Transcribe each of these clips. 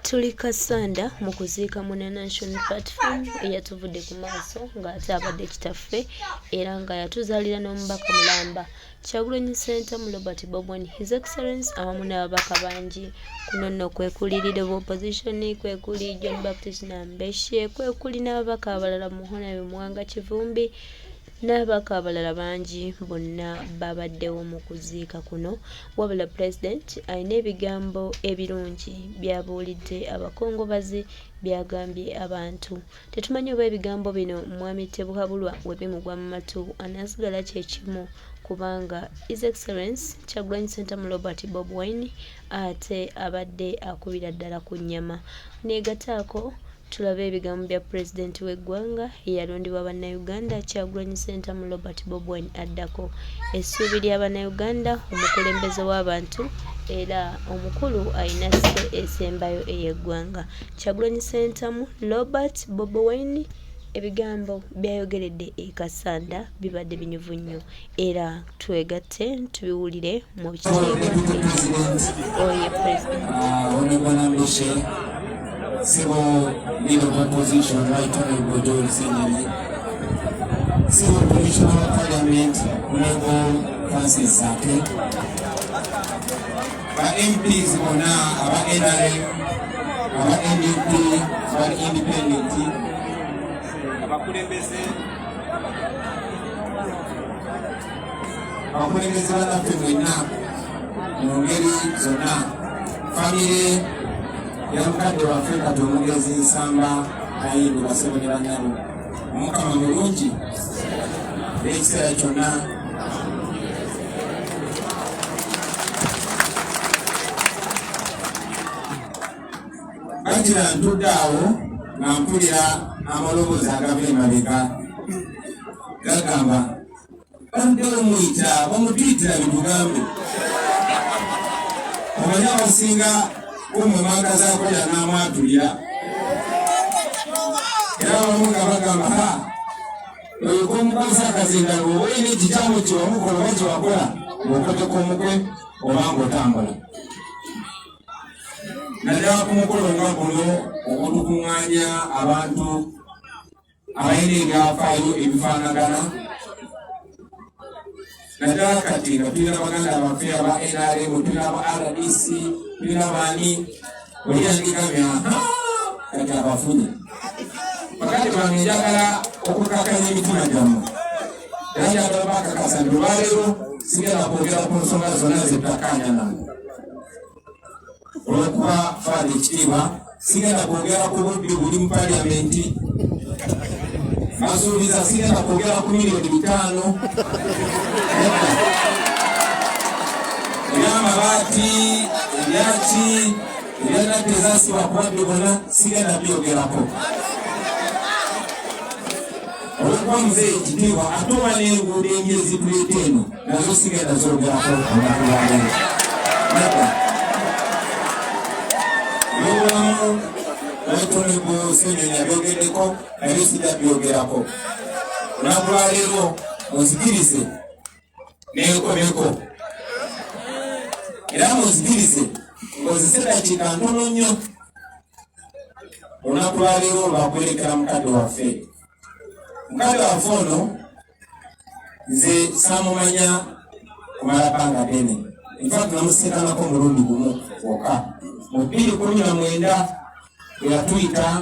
Tuli Kasanda mu kuziika Muna National Platform eyatuvudde ku maaso ng'ate abadde kitaffe era nga yatuzaalira n'omubaka mulamba Kyagulanyi Center mu Robert Bob Wine His Excellence awamu n'ababaka bangi kuno nno kwekulirira opposition kwekuli John Baptist Nambeshe kwekuli n'ababaka abalala Muhona Muwanga Kivumbi n'ababaka abalala bangi bonna babaddewo mu kuziika kuno wabula President alina ebigambo ebirungi byabuulidde abakongobazi byagambye abantu tetumanyi oba ebigambo bino mwami Tebuhabulwa we bimugwa mu matu anaasigala kyekimu kubanga His Excellence Kyagulanyi Center mu Robert Bob Wine ate abadde akubira ddala ku nnyama neegataako tulabe ebigambo bya President w'eggwanga eyalondebwa Bannayuganda Kyagulanyi Center mu Robert Bob Wine addako essuubi ly'Abannayuganda omukulembeze w'abantu era omukulu alina esembayo ey'eggwanga Kyagulanyi Center mu Robert Bob Wine ebigambo byayogeredde e Kasanda bibadde binyuvu nnyo era twegatte tubiwulire mu kitiibwa oye President Civil Leader of Opposition, Right Honorable Joel Senyeri, Civil Commissioner of Parliament, Honorable Francis Sake, our MPs Bona, our NRM, our NUP, our Independent, our Kulembeze banaffe mu ngeri zonna, family yamukadde waffe kati omugezi Nsamba Kayindi basebo ne banyabo Omukama mulungi ekiseera kyonna bagira ntudde awo nga mpulira amaloboozi agava emabega gagamba badde omuyita bamutuyitira bitugambe omanyi abasinga umumanga zakola n'amwatulira era abamu nga bagamba oyo komukozesa akazinda ng'owoyina ekikyamu kyewamukola oba kyewakola ng'okoteka omukwe oba ng'otambula naddala ku mukolo nga guno okutukuŋŋaanya abantu abalina ebyafaayo ebifaanagana naddala kati nga tulina baganda baffe aba NRM tulina aba RDC tulina baani oliyandigamya kati abafunye bakati bange njagala okukakanya emitima gyammwe era njagala bakakasa nti olwaleero sigenda kwogera ku nsonga zonna zetutakkaanya nange olwokuba faada ekitiibwa sigenda kwogera ku budde buli mu paliyamenti basuubiza sigenda kwogera ku miliyoni 5 ebyamabaati ebyaki ebyanadde ezasibwa kubadde bonna sigenda byogerako olwokuba muzeeyi ekitiibwa ate oba n'enguudo enjiri zituleeta eno nazo sigenda zogerako olunaku lwaleero byobulamu Honorable Senyeri abyogeddeko naye sijja byogerako olunaku lwaleero munzikirize neekomeko era munzikirize nkozese dakiika ntono nnyo olunaku lwaleero lwakwerekera mukadde waffe ono nze saamumanya kumala bbanga ddene infact namusisinkanako mulundi gumu wokka mu 2019 bwe yatuyita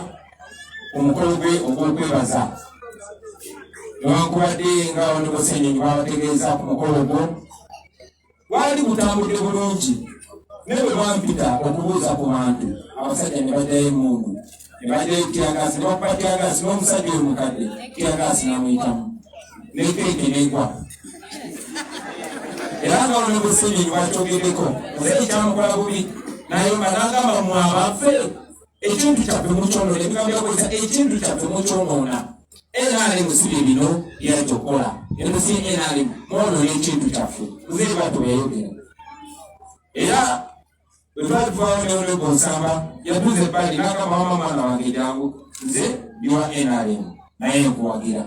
omukolo gwe ogw'okwebaza newankubadde nga Honorable Senyeri babategeeza ku mukolo gwo gwali gutambudde bulungi naye bwe bampita okubuuza ku bantu abasajja ne bajjayo emundu ne bajjayo tyagaasi ne bakuba tyagaasi n'omusajja oyo mukadde tyagaasi namuyitamu nekeeke negwa era nga Honorable Senyeri bakyogeddeko muzeeyi kyamukola bubi nayomba n'agamba mu abaffe ekintu kyaffe mukyonoona ebigambo byakozesa ekintu kyaffe mukyonoona NRM sibye bino byakyokola emusi NRM mwonoona ekintu kyaffe muzeeyi batyo yayogera era bwe twatuvaawo ne Honorable Nsamba yatuuza ebbali n'agamba wama mwana wange jangu nze biwa NRM naye nkuwagira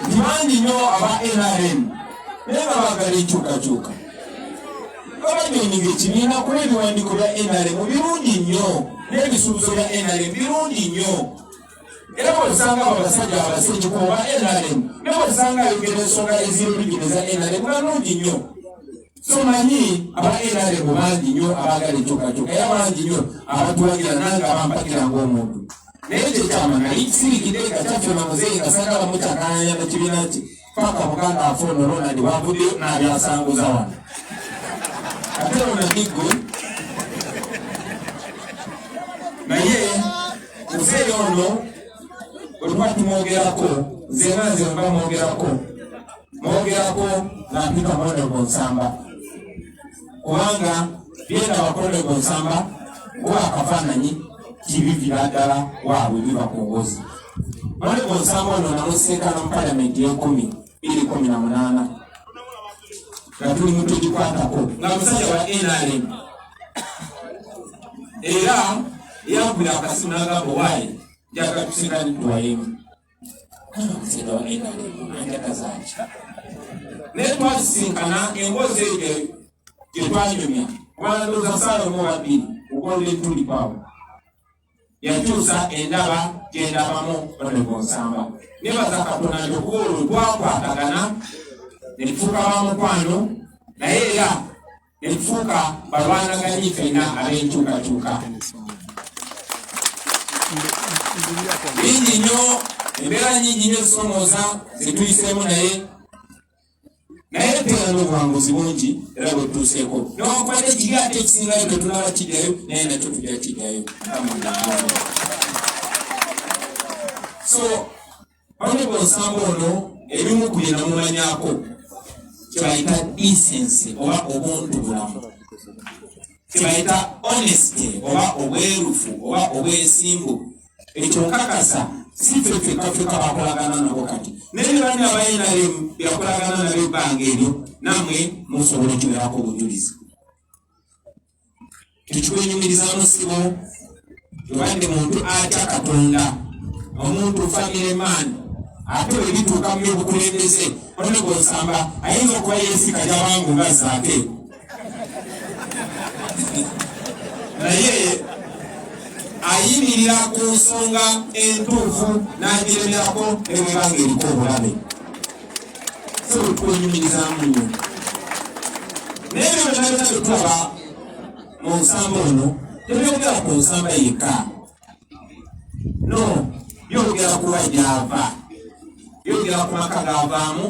nkimanyi nnyo aba NRM naye nga baagala enkyukakyuka abanyonyi ekibiina kuba ebiwandiiko bya NRM birungi nnyo n'ebisuubizo bya NRM birungi nnyo era bw'osanga abasajja abasenjiko ba NRM ne bw'osanga ayogera ensonga ez'empigire za NRM balungi nnyo so manyi aba NRM bangi nnyo abaagala enkyukakyuka era bangi nnyo abatuwagira nange abampakira ng'omuntu naye kyekyama nali kisirikidde kakyaffe na muzeeyi kasanga bamukyakanya nekibiina nti paka muganda afoono Ronald bavuddeyo n'abyasanguza wano ate Ronald gwe naye muzeeyi ono bwetuba tumwogerako nze mba mwogerako nampika Honorable Nsamba kubanga byenda bakolego Nsamba kuba akafaananyi kibivira ddala waabwe biba ku ngozi Honorable Nsamba ono namusinkana mu Parliament y'e10/2018 nga tuli mu tugikwatako nga musajja wa NRM era yambula akasimu n'agamba waayi njagala tusinkane tuwayemu musajja wa NRM anjagazaki naye twasisinkana emboozi eyo gye twanyumya kubanga ndowooza Salomo babiri ukolera entulipaawo yakyusa endaba gyendabamu Honorable Nsamba nebaza Katonda nti okuba olwo twakwatagana ne tufuuka bamukwano naye era ne tufuuka balwanaganyi ffenna ab'enkyukakyuka bingi nnyo embeera nyingi nnyo ezisomooza zetuyiseemu naye tera n'obuwanguzi bungi era bwe tutuuseeko newankubadde kiri ate ekisingayo tetunaba kijjayo naye nakyo tujja kijjayo so Honorable Nsamba ono ebimu ku bye namumanyako kyebayita decency oba obuntubulamu kyebayita honesty oba obwerufu oba obwesimbu ekyo nkakasa si ffe bakolagana nabo kati naye ne banne aba NRM byakolagana nabo ebbanga eryo nammwe musobola okubeerako obujulizi tukikwenyumirizamu sibo tubadde muntu atya Katonda omuntu family man ate bwe bituuka mu by'obukulembeze Honorable Nsamba ayinza okuba yeesika gy'abangu nga zaake naye ayimirira ku nsonga entuufu n'agiremerako ne bwebanga eriko obulabe so twenyumirizaamu nnyo naye byo byonna byetulaba mu Nsamba ono tebyogera ku Nsamba yekka no byogera ku wajjava byogera ku maka gavaamu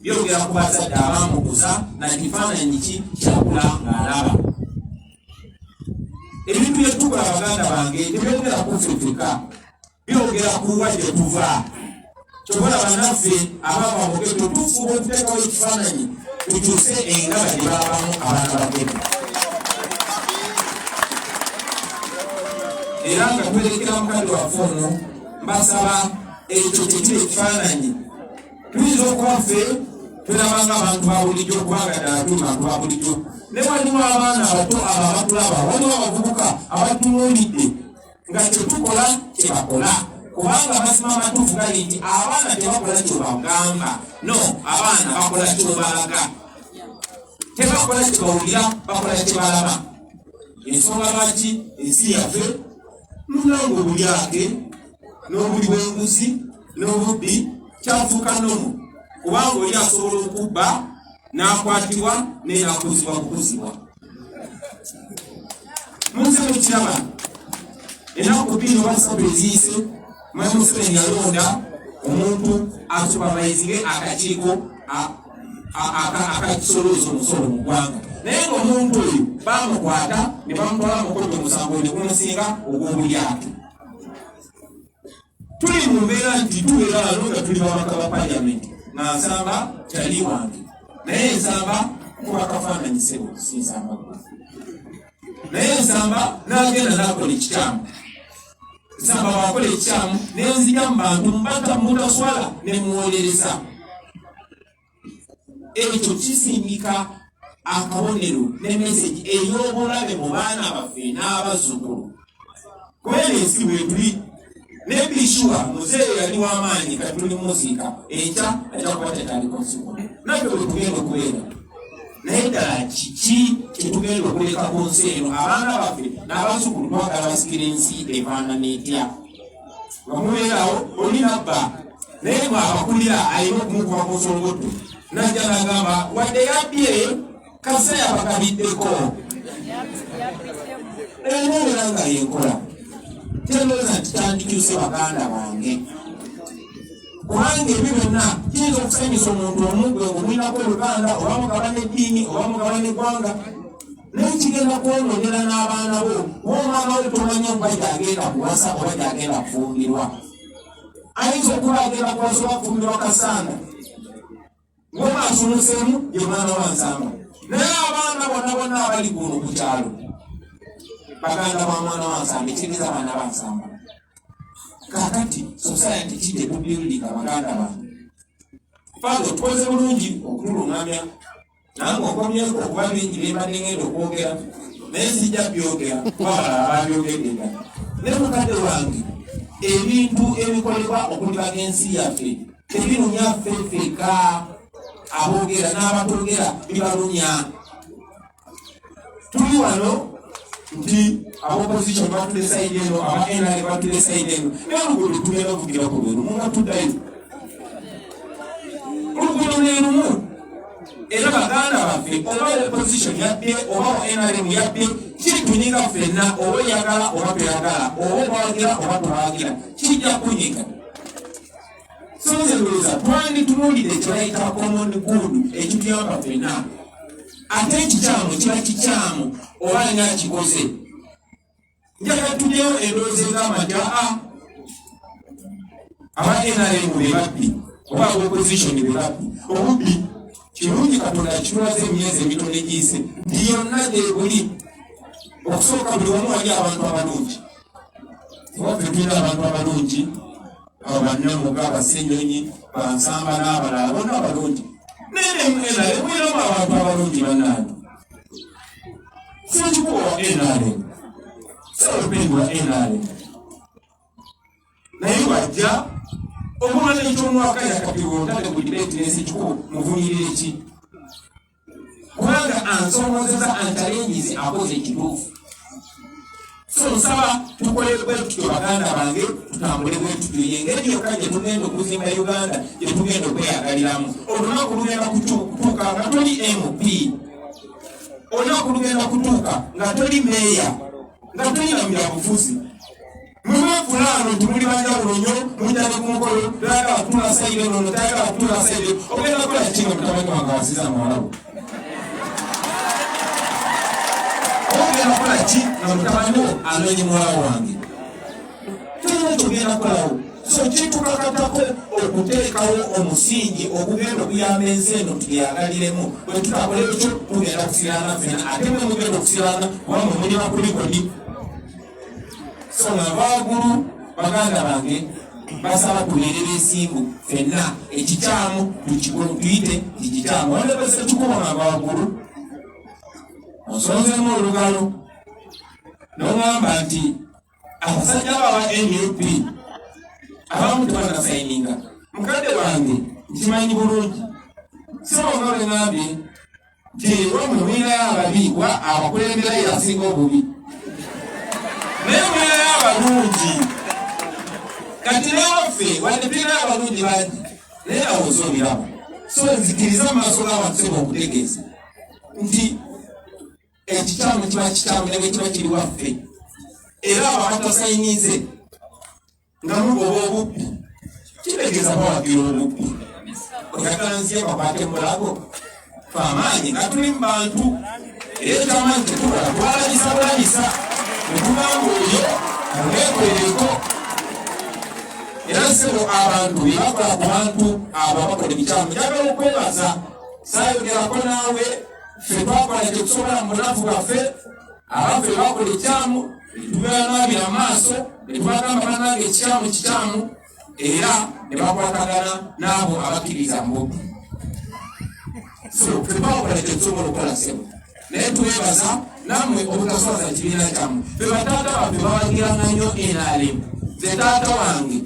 byogera ku bazadde abaamukuza na kifaananyi ki kyakula ng'alaba ebintu byetukola baganda bange tebyogera ku ffeffeka byogera ku wajje tuva kyobola bannaffe abaava mu geto tufuba okuteekawo ekifaananyi tukyuse engaba gye baabamu abaana ba geto era nga twerekera mukadde waffe ono mbasaba ekyo kyekiri ekifaananyi tuyinza okuba ffe tulabanga abantu ba bulijjo kubanga ddala tuli bantu ba bulijjo ne waliwo abaana abato abo abatulaba waliwo abavubuka abatunuulidde nga kyetukola kyebakola kubanga amazima amatuufu gali nti abaana tebakola kyebagamba no abaana bakola kyebalaga tebakola kyebawulira bakola kyebalaba ensonga lwaki ensi yaffe nunanga obulyake n'obuli bw'enguzi n'obubbi kyafuuka nnono kubanga oli asobola okubba n'akwatibwa n'enakuzibwa kukuzibwa munsi mukiraba ennaku 2 oba 3 eziyise Mwami Museveni yalonda omuntu asupervisinge akakiiko akakisolooza omusolo mu ggwanga naye ng'omuntu oyo bamukwata ne bamutwala mu kkooti omusango ne gumusinga ogw'obulyake tuli mu mbeera nti tubeera wano nga tuli babaka ba Paliamenti nga Nsamba kyali wange naye Nsamba kuba kafaananyi sebo si Nsamba naye Nsamba n'agenda n'akola ekikyamu Nsamba bwakola ekikyamu nenzija mu bantu mbata mutaswala ne muwolereza ekyo kisindika akabonero ne meseji ey'obulabe mu baana baffe n'abazzukulu kubera ensi bwetuli nebishuwa muzeeyo yali w'amaanyi kati tuli muziika enkya ajja kuba tetandika okusukula naffe bwe tugenda okubeera naye ddala kiki kyetugenda okuleka ku nsi eno abaana baffe n'abazzukulu twagala basikira ensi efaanana etya bamubeerawo olina bba naye mwabakulira alina okumukuba ku nsongoto najja n'agamba wadde yabbye kasaya bakabiddeko era nga yenkola tendoza nti tandikyuse baganda bange kubanga ebyo byonna kiyinza okusanyusa omuntu omugwe ng'omulinako oluganda oba mugabana eddiini oba mugabana eggwanga naye kigenda kwononera n'abaana bo w'omwana we tomanya oba gyagenda kuwasa oba gyagenda kufumbirwa ayinza okuba agenda kuwasa oba kufumbirwa kasanda ng'omwasumuseemu ye mwana wa nsamba naye abaana bonna bonna abali kuno ku kyalo baganda ba mwana wa nsamba ekiriza abaana ba nsamba kakati society kide kubuilding abaganda bange fado tukoze bulungi okulungamya nange okomyeko okuba bingi bembadde ngenda okwogera naye sijja byogera kubabala ababyogedera ne mukadde wange ebintu ebikolebwa okulibaga ensi yaffe tebirunya ffeffeka aboogera n'abatogera bibalunya tuli wano nti abopposition batule sayidi eno aba NRM batule sayidi eno naye oluguudo tugenda okuvugirako lwerumu nga tuddayo oluguudo lwerumu era baganda baffe oba opposition yabye oba NRM yabye kitunyika ffenna oba oyagala oba toyagala oba obawagira oba tobawagira kijja kunyika so nze ndowooza twanditunuulire kyebayita common good ekituyamba ffenna ate ekikyamu kiba kikyamu oba alina akikoze njagala tulyewo endowooza egamba nti aba NRM be babbi oba opposition be babbi obubbi kirungi katonda kitulaze emyezi emitono egiyise nti yonna gyebuli okusooka buli wamu wali abantu abalungi waffe tulina abantu abalungi abo bannamuga abasenyonyi bansamba n'abalala bonna abalungi nemweramu abantu abalungi bannange sekikuwa wa NRM seolupendwa NRM naye wajja omwana ekyomwaka yakatiwondale ku dibetinesi kikuwa muvunyirire ki kubanga ansomozeza antalengizi akoze ekituufu so nsaba tukole bwetutyo baganda bange tutambule bwetutyo yengeri yokka gye tugenda okuzimba Uganda gye tugenda okweyagaliramu olunaku lugenda kutuuka nga toli MP olunaku lugenda kutuuka nga toli meeya nga toli namira bufuzi mumefulano nti muli banjawulo nnyo mujjane ku mukolo tayagala kutula sayire nono tayagala kutula sayire ogenda kukola kiki nga mutabani wange awasiza muwalabu ogenda kukola ki nga mutabani wo anonye muwala wange tulina kyogenda kukolawo so kitukakatako okuteekawo omusingi okugenda okuyamba ensi eno tuyagaliremu bwe tutakola ekyo tugenda kusirana ffena ate mwe mugenda okusirana kuba mwe muli bakulikodi so nga baagulu baganda bange basaba tubeerera ensimbu ffenna ekikyamu tuyite tikikyamu wandebese tukuba nga baagulu onsonzemu olugalo n'ogamba nti abasajja baba NUP abamu tebanasayininga mukadde wange nkimanyi bulungi sibonga lwengambye nti wamwe mwirayo ababi wa abakulembera yasinga obubi naye mwirayo abalungi kati nawaffe wadde tulinayo abalungi bangi naye awooza obiraba so nzikiriza amaaso g'abantu seba okutegeeza nti ekikyamu kiba kikyamu ne bwe kiba kiri waffe era abo abatasayinize nga mugoba obubbi kitegeeza bawagira obubbi oyagala nsi bakwate mulago fe amaanyi nga tuli mu bantu era ekyamaanyi tetukola twalagisa bulagisa netugamba oyo aneekolereko era sebo abantu bebakola ku bantu abo abakola ebikyamu njagala okwebaza saayogerako naawe ffe twakola tetusobola mu bulafu bwaffe abaffe bakola ekyamu tubeeranabira amaaso netubagamba banange ekikyamu kikyamu era ne bakwatagana n'abo abakkiriza mbubbi so ffe twakola tetusobola okukola sebo naye twebaza nammwe obutaswaza kibiina kyammwe be bataata baffe babagiranga nnyo NRM ze taata wange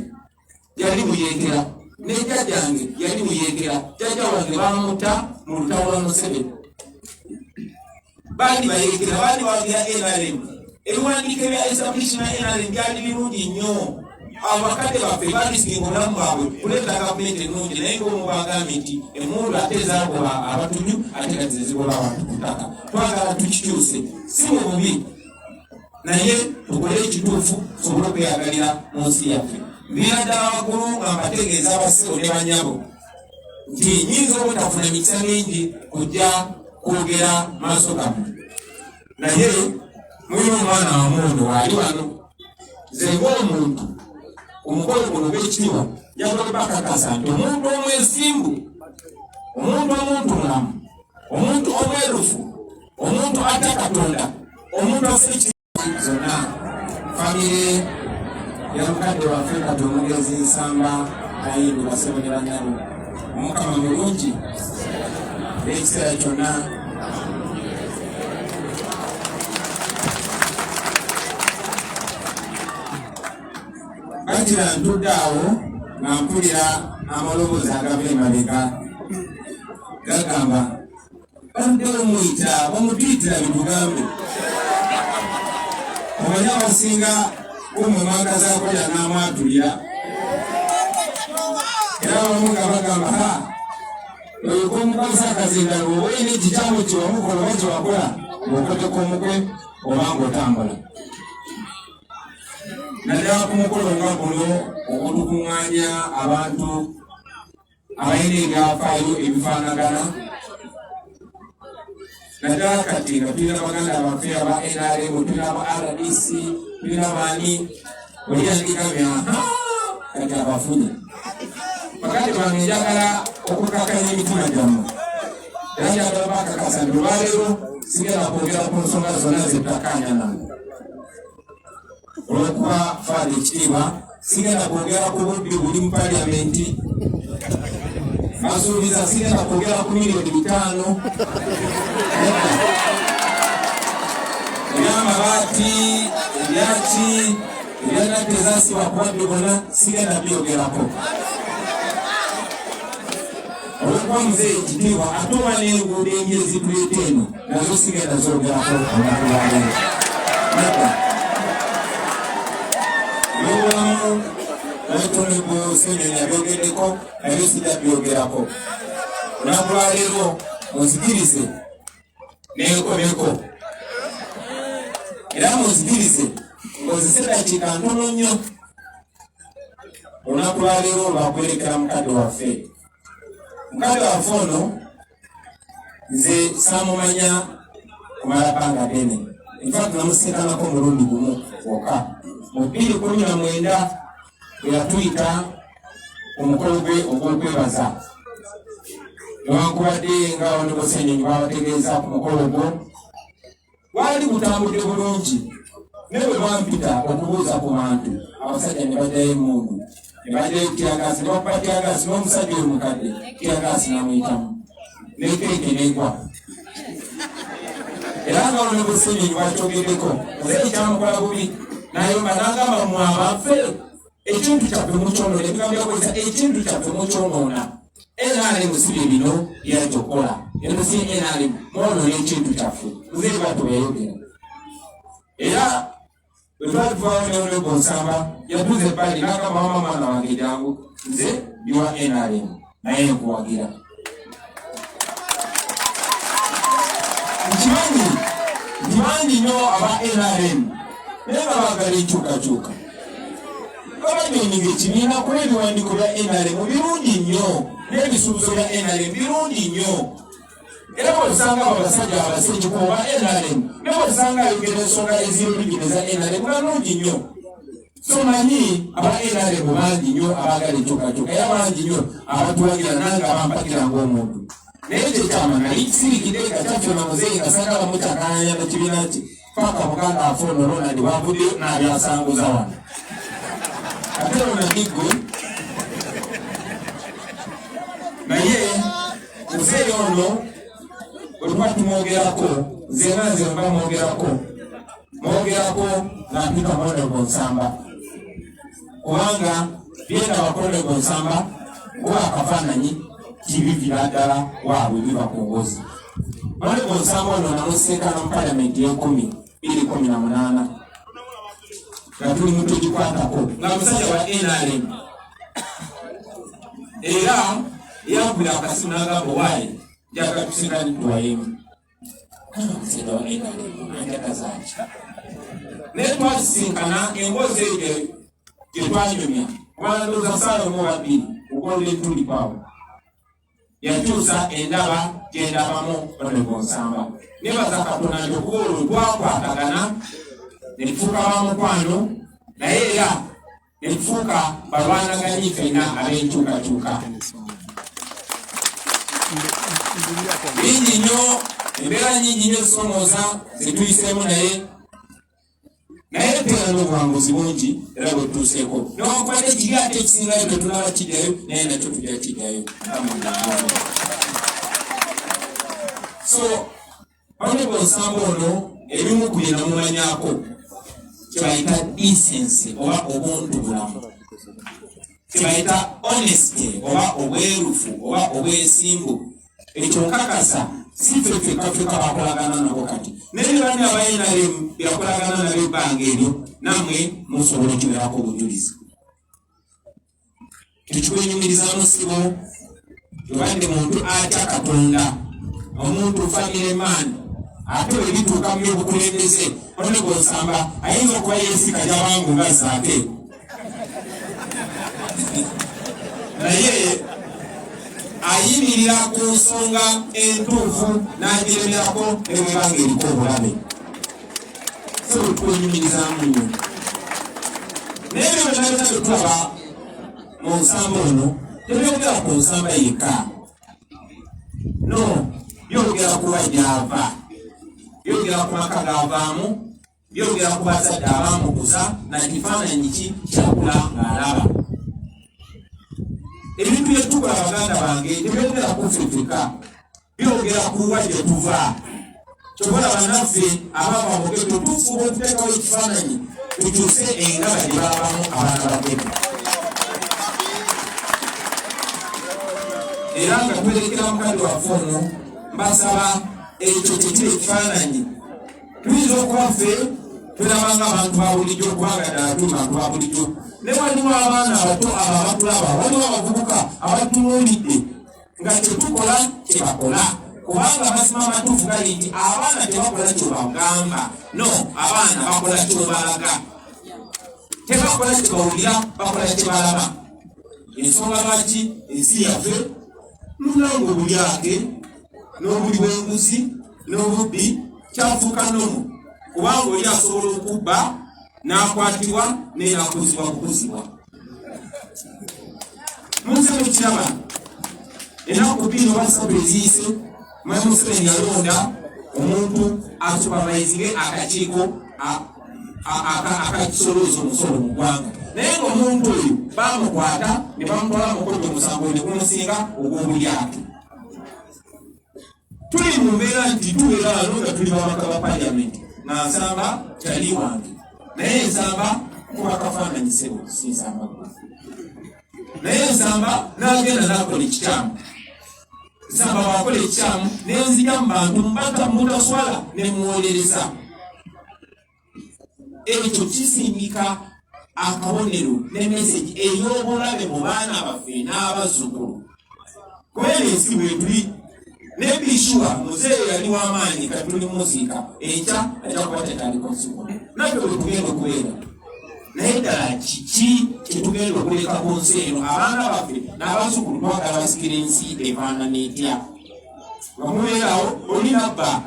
yali muyekera ne jjajjange yali muyekera jjajja wange bamutta mu lutalo lwa Museveni bali bayekera bali wagira NRM ebiwandiike bya establishment NRM byali birungi nnyo abakadde baffe balisinga obulamu bwabwe kuleeta gavumenti ennungi naye ng'omubagambye nti emmundu ate ezagoba abatunyu ate kati zezigoba abantu ku ttaka twagala tukikyuse si mu bubi naye tukole ekituufu tusobole okweyagalira mu nsi yaffe mbira ddala waggulu nga mbategeeza abasigo ne banyabo nti nyinza obutafuna mikisa mingi kujja kwogera maaso gammwe naye mulina omwana wamundu waali wano nze ng'omuntu omukolo guno gw'ekitiibwa njagala bakakasa nti omuntu omwesimbu omuntu mulamu omuntu omwerufu omuntu atya Katonda omuntu afuna zonna famire ya mukadde waffe kati omugezi Nsamba Ayindu Basebo ne banyabo omukama mulungi ekiseera kyonna Bakira ntudde awo nga mpulira amaloboozi agava emabega gagamba badde omuyita bamutuyitira bitugambe omanyi abasinga kumwe mwagazakola n'amwatulira era abamu nga bagamba oyo komukozesa akazinda ng'oweine ekitamu kyewamukola oba kyewakola ng'okoteka omukwe obanga otambula naddala ku mukolo nga guno okutukuŋŋaanya abantu abalina ebyafaayo ebifaanagana naddala kati nga tulina baganda baffe aba NRM tulina aba RDC tulina baani oliyandigamya kati abafunye baganda bange njagala okukakanya emitima gyammwe era njagala bakakasa nti olwaleero sigenda kwogera ku nsonga zonna zettakanya nammwe olwokuba faada ekitiibwa sigenda kwogera ku budde buli mu paliyamenti asuubiza sigenda kwogera ku miliyoni 5 ebyamabaati ebyaki ebyanadde ezasibwa kuwadde bonna sigenda byogerako olwokuba muzeeyi ekitiibwa ate oba n'enguudo engi ezituleeta eno nazo sigenda zogerako olunaku lwaleero n'obulamu n'ebitundu Ssenyonyi abyogeddeko naye sijja byogerako olunaku lwaleero munzikirize n'enkomeko era munzikirize nkozese eddakiika ntono nnyo olunaku lwaleero lwakwerekera mukadde waffe ono nze saamumanya kumala bbanga ddene infact namusisinkanako omulundi gumu wokka mu 2019 eyatuyita omukolo gwe ogw'okwebaza newankubadde nga Honorable Ssenyonyi babategeeza ku mukolo gwo gwali gutambudde bulungi naye bwe bampita okubuuza ku bantu abasajja ne baddayo emmundu ne baddayo tyagaasi ne bakuba tyagaasi n'omusajja oyo mukadde tyagaasi namuyitamu nekeeke negwa era nga Honorable Ssenyonyi bwakyogeddeko muzeeyi kyamukola bubi nayomba n'agamba mmwe abaffe ekintu kyaffe mukyonoona ebigambo byakozesa ekintu kyaffe mukyonoona NRM si bye bino byajja okukola eno si NRM mwonoona ekintu kyaffe muzeeyi bwatyo yayogera era bwe twali tuvaawo ne Honorable Nsamba yatuuza ebbali n'agamba wama mwana wange jangu nze ndi wa NRM naye nkuwagira nkimanyi ntibangi nnyo aba NRM naye nga baagala enkyukakyuka babanyonyiga ekibiina kuba ebiwandiiko bya NRM birungi nnyo n'ebisuubizo bya NRM birungi nnyo era bw'osanga abasajja abasenjiko ba NRM ne bw'osanga ayogera ensonga ez'olulimi eza NRM balungi nnyo so manyi aba NRM bangi nnyo abaagala enkyukakyuka era bangi nnyo abatuwagira nange abampagira ng'omuntu naye kyekyama nali kisirikidde kakyafyona muzeeyi nga sanga bamukyakayanya n'ekibiina ki paka muganda afono Ronald wavuddeyo n'abyasanguza wano ate Ronaldigo naye muzeeyi ono bwe tuba tumwogerako nze nga nze mba mwogerako n'ampita Honorable Nsamba kubanga byenda Honorable Nsamba kuba akafaananyi kibivira ddala waabwe biva ku ngozi Honorable Nsamba ono namusinkana mu Parliament y'e10-2018 nga tuli mu tugikwatako nga musajja wa NRM era yagula akasimu n'agamba waayi njagala tusinkana tutwayemu musajja wa NRM anjagazaki naye twasisinkana emboozi eyo gye twanyumya kubanga ndowooza musala omu babiri okwolera entulipaawo yakyusa endaba gyendabamu Honorable Nsamba nebaza Katonda nti okuba olwo twakwatagana ne tufuuka bamukwano naye era ne tufuuka balwanaganyi ffenna ab'enkyukakyuka bingi nnyo embeera nyingi nnyo zisomooza zetuyiseemu naye mpeera n'obuwanguzi bungi era bwe tutuuseeko newankubadde kiri ate ekisingayo tetulaba kijjayo naye nakyo tujja kijjayo. So Honorable Nsamba ono ebimu ku bye namumanyako kyebayita decency oba obuntu bulamu, kyebayita honesty oba obwerufu oba obwesimbu. Ekyo nkakasa si ffe kafeka bakolagana nabo kati naye bani abayinalemu byakolagana nabo ebbanga eryo namwe musobola okubeerako obujulizi. Tukikwenyumirizamu sibo tubadde muntu atya Katonda, omuntu family man, ate bwe bituuka mu byobukulembeze Honorable Nsamba ayinza okuba yeesika gy'abangu nga zaate naye ayimirira ku nsonga entuufu n'agiremerako ne bwebanga eriko obulabe. So twenyumirizamu nnyo naye byo byonna byetulaba mu Nsamba ono tebyogera ku Nsamba yekka, no, byogera ku wajjava, byogera ku maka gavaamu, byogera ku bazadde abaamukuza na kifaananyi ki kyakula ng'alaba. Ebintu byetukola baganda bange tebyogera ku ffeffeka, byogera ku wajja tuva. Kyobola bannaffe abaava mu geto tufuba okuteekawo ekifaananyi tukyuse engaba gye baabamu abaana ba geto. Era nga twerekera mukadde waffe ono mbasaba ekyo kyekiri ekifaananyi. Tuyinza okuba ffe tulabanga abantu ba bulijjo kubanga ddala tuli bantu ba bulijjo, ne waliwo abaana abato abo abatulaba, waliwo abavubuka abatunuulidde nga kyetukola kyebakola, kubanga amazima amatuufu gali nti abaana tebakola kyebagamba, no, abaana bakola kyebalaga. Tebakola kyebawulira, bakola kyebalaba. Ensonga lwaki ensi yaffe n'obulamu obulyake n'obuli bw'enguzi n'obubbi kyafuuka nnomu, kubanga oli asobola okubba n'akwatibwa naye n'akuzibwa kukuzibwa. Munsi mukiraba ennaku bbiri oba ssatu eziyise Mwami Museveni yalonda omuntu asupervisinge akakiiko akakisolooza omusolo mu ggwanga, naye ng'omuntu oyo bamukwata ne bamutwala mukono omusango ne gumusinga ogw'obulyake. Tuli mu mbeera nti tubeera wano nga tuli babaka ba Parliament nga Nsamba kyali wange, naye Nsamba kuba kafaananyi sebo si Nsamba gwe, naye Nsamba n'agenda n'akola ekikyamu. Nsamba bw'akola ekikyamu ne nzija mu bantu mbata mutaswala ne muwolereza. Ekyo kisindika akabonero ne message ey'obulabe mu baana baffe n'abazzukulu. Kubera ensi bwe tuli ne Bishua muzeeyo yali w'amaanyi kati tuli muziika ekya ajja kuba tetaliko nsigo naffe bwe tugenda okubeera. Naye ddala kiki kyetugenda okuleka ku nsi eno abaana baffe n'abazzukulu twagala basikira ensi efaanana etya? Nga mubeerawo oli nabba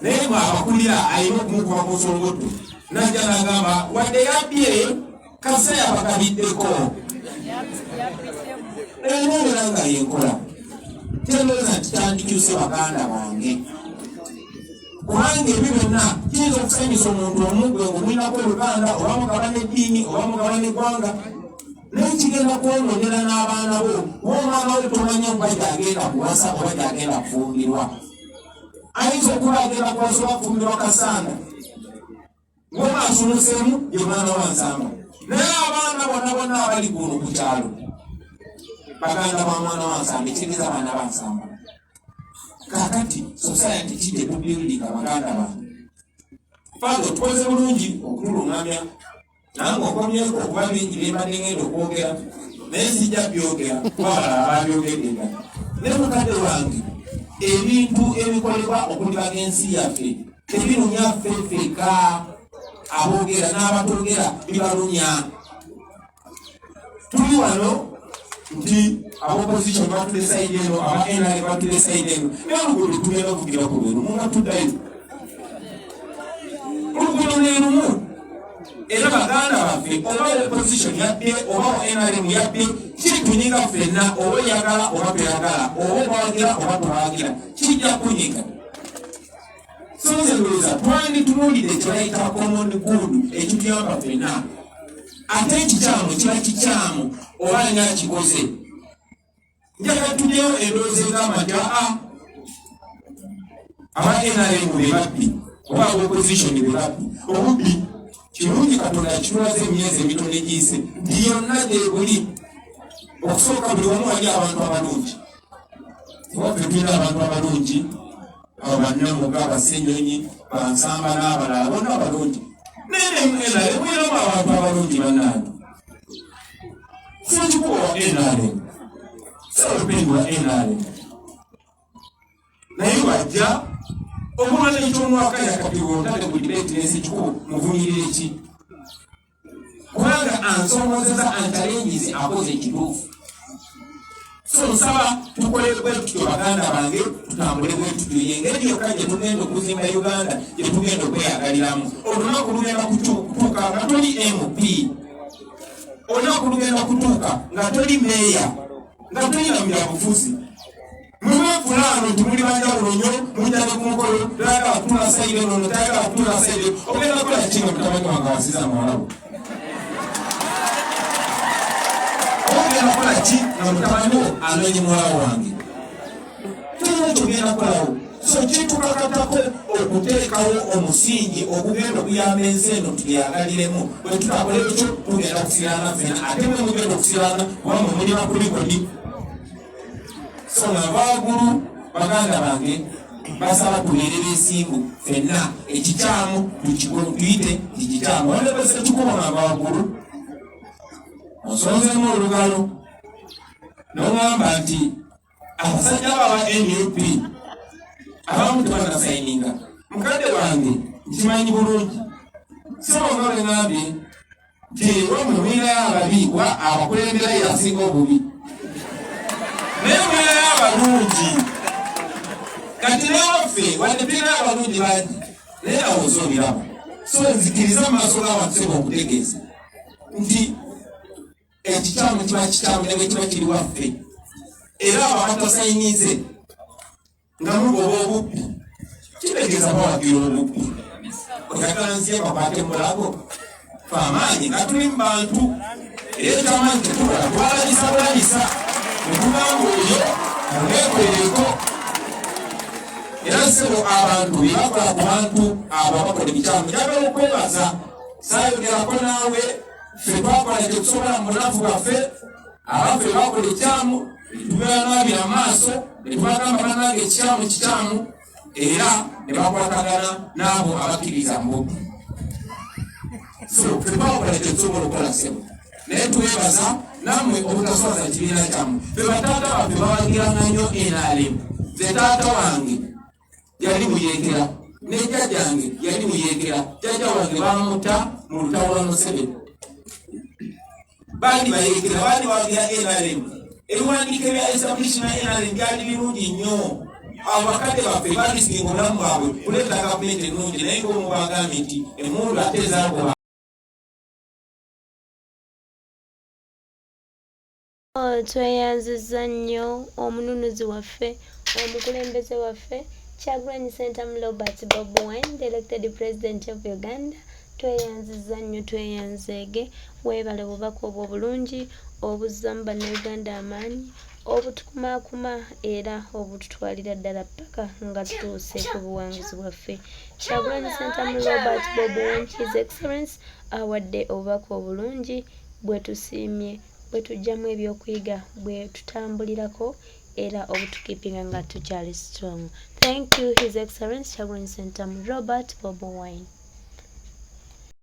naye mwe abakulira alina okumukuba ku nsongoto najja n'agamba wadde yabbye kasa yabakabiddeko era nga yenkola. Kyendowooza nti kyandikyuse baganda bange, kubanga ebyo byonna kiyinza okusanyusa omuntu omu gwe ng'omwinako oluganda oba mugabana eddiini oba mugabana eggwanga, naye kigenda kwononera n'abaana bo. Omwana we tomanyi oba gyagenda kuwasa oba gyagenda kufumbirwa. Ayinza okuba agenda kuwasa oba kufumbirwa Kasanda ng'omwasumuseemu ye mwana wa Nsamba, naye abaana bonna bonna abali kuno ku kyalo baganda ba mwana wa Nsamba, ekitegeeza baana ba Nsamba. kakati society kide kubuilding abaganda ba fado tukoze bulungi okululungamya nange okomyeko okuba bingi byembadde ngenda okwogera naye sijja byogera kubala ababyogeddenga ne mukadde wange ebintu ebikolebwa okulibaga ensi yaffe tebirunya ffeffeka aboogera n'abatogera bibalunya tuli wano nti abopposition batule sayidi eno aba NRM batule sayidi eno naye oluguudo tugenda okugira ku lweru munga tuddayo oluguudo lwerumu era baganda baffe oba opposition yabye oba NRM yabye kitunyiga ffenna oba oyagala oba toyagala oba twawagira oba twawagira kijja kunyiga so nze ndowooza twanditunuulire kyebayita common good ekituyamba ffenna ate ekikyamu kiba kikyamu oba nga kikoze njagala tulyeyo endowooza egamba nti aba NRM be babbi oba opposition be babbi obubbi kirungi katonda kitulaze emyezi emitono egiyise nti yonna gyebuli okusooka buli wamu wali abantu abalungi waffe tulina abantu abalungi abo bannamuga abasenyonyi bansamba n'abalala bonna abalungi naye mwiramu abantu abalungi bannange sikikuwa NRM salupindi wa NRM naye wajja omwana ekyomwaka yakatiwontale ku dibetinesi kikubu muvunyirire ki kubanga ansomozeza antalengizi akoze ekituufu so nsaba tukole bwe tutyo baganda bange tutambule bwe tutyo yengeri yokka gye tugenda okuzimba Uganda gye tugenda okweyagaliramu olunaku lugenda kutuuka nga toli MP olunaku lugenda kutuuka nga toli meeya nga tolinamira bufuzi mwe fulano tumuli banjawulo nnyo mujjane ku mukolo tayagala kutula sayire nono tayagala kutula sayire ogenda kukola kinga mutabani wange wasiza muwalawo ogenda kukola ki nga mutabani wo anonye muwala wange tulina kyogenda kukolawo so kitukakatako okuteekawo omusingi okugenda okuyamba ensi eno tuyagaliremu bwe tutakola ekyo tugenda kusirana ffena ate mwe mugenda okusirana kuba mwe mulina kulikodi so navaagulu baganda bange basaba tubeerera ensimbu ffenna ekikyamu tuyite ekikyamu olebese kikuba navaagulu osonzemu olugalo nogamba nti abasajja baba NUP abamu tebanasayininga mukadde wange nkimanyi bulungi sibonga lwengambye nti wamumwirayo ababi wa abakulemberayo yasinga obubi naye mwirayo abalungi kati newaffe wadepirayo abalungi bangi naye awo ozobiraba so nzikiriza mu maaso g'abatuseba okutegeeza nti ekikyamu kiba kikyamu ne bwe kiba kiri waffe era abo abatasayinize nga mugoba obubbi kitegeeza bawagira obubbi oyagala nsi ebakwate mulago fe amaanyi nga tuli mu bantu era ekyamanyi tetukola twalabisa bulabisa nekugamba oyo oneekolereko era nsebo abantu bebakola ku bantu abo abakola ebikyamu njagala okwebaza saayogerako naawe ffe twakola kyetusobola mu bunafu bwaffe abaffe bakola ekyamu tubeeranaabira amaaso netubagamba banange ekikyamu kikyamu era ne bakwatagana n'abo abakkiriza mbubbi so ffe twakola kyetusobola okukola sebo naye twebaza namwe obutaswaza kibiina kyammwe fe bataata baffe bawagiranga nnyo NRM ze taata wange yali muyeekera ne jjajjange yali muyeekera jjajja wange bamutta mu lutawula Museveni baali bayeekera baali bawagira NRM ebiwandiiko ebya establishment NRM byali birungi nnyo abakadde baffe baalisinga obulamu bwabwe kuleeta gavumenti ennungi naye ng'omubagambye nti emmundu ate ezaagoba tweyanziza nnyo omununuzi waffe omukulembeze waffe Kyagulanyi Ssentamu Robert Bobi Wine, the elected president of Uganda. Tweyanziza nnyo tweyanzeege weebale obubaka obwo obulungi obuzzamu bannayuganda amaanyi obutukumaakuma era obututwalira ddala ppaka nga tutuuse ku buwanguzi bwaffe. Kyagulanyi Ssentamu Robert Bobi Wine, His Excellence awadde obubaka obulungi bwe tusiimye bwe tujjamu ebyokuyiga bwe tutambulirako era obutukipinga nga tukyali strong. Thank you, His Excellency Kyagulanyi Ssentamu Robert Bobi Wine.